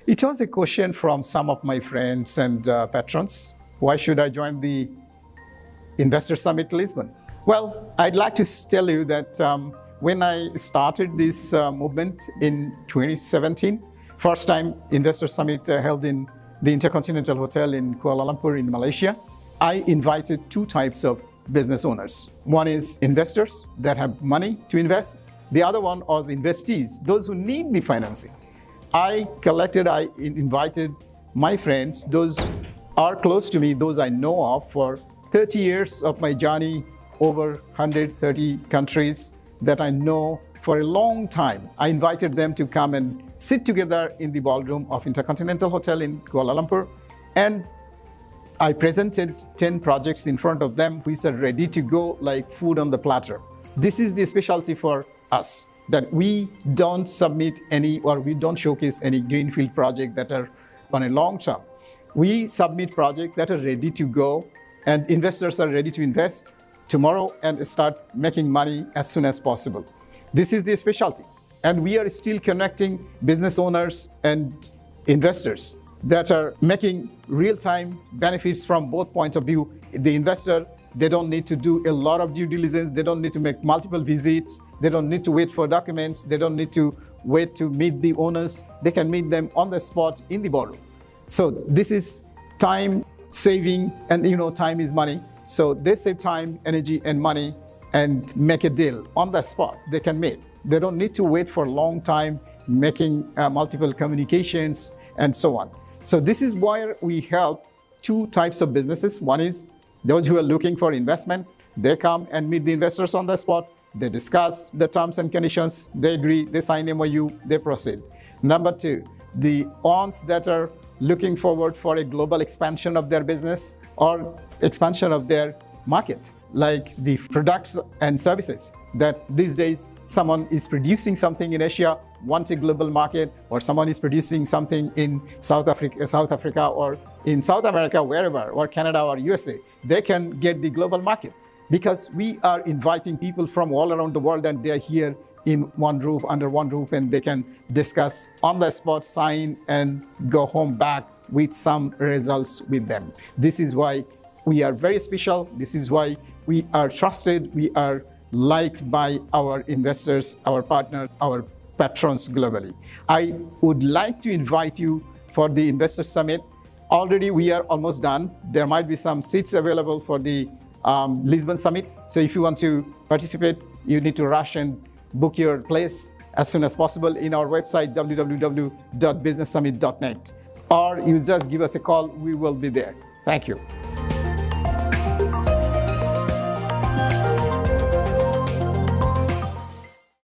It was a question from some of my friends and patrons. Why should I join the Investor Summit Lisbon? Well, I'd like to tell you that when I started this movement in 2017, first time Investor Summit held in the Intercontinental Hotel in Kuala Lumpur in Malaysia, I invited two types of business owners. One is investors that have money to invest. The other one was investees, those who need the financing. I invited my friends, those are close to me, those I know of for 30 years of my journey, over 130 countries that I know for a long time. I invited them to come and sit together in the ballroom of Intercontinental Hotel in Kuala Lumpur, and I presented 10 projects in front of them which are ready to go like food on the platter. This is the specialty for us, that we don't submit any or we don't showcase any greenfield project that are on a long term. We submit projects that are ready to go and investors are ready to invest tomorrow and start making money as soon as possible. This is the specialty. And we are still connecting business owners and investors that are making real-time benefits from both points of view. The investor, they don't need to do a lot of due diligence. They don't need to make multiple visits. They don't need to wait for documents. They don't need to wait to meet the owners. They can meet them on the spot in the ballroom. So this is time saving, and time is money. So they save time, energy, and money and make a deal on the spot. They can meet. They don't need to wait for a long time making multiple communications and so on. So this is where we help two types of businesses. One is those who are looking for investment. They come and meet the investors on the spot. They discuss the terms and conditions. They agree, they sign MOU, they proceed. Number two, the ones that are looking forward for a global expansion of their business or expansion of their market, like the products and services that these days someone is producing something in Asia, wants a global market, or someone is producing something in South Africa or in South America, wherever, or Canada or USA, they can get the global market because we are inviting people from all around the world and they are here in one roof, under one roof, and they can discuss on the spot, sign, and go home back with some results with them. This is why we are very special. This is why we are trusted. We are liked by our investors, our partners, our patrons globally. I would like to invite you for the Investor Summit. Already we are almost done. There might be some seats available for the Lisbon Summit. So if you want to participate, you need to rush and book your place as soon as possible in our website, www.businesssummit.net. Or you just give us a call, we will be there. Thank you.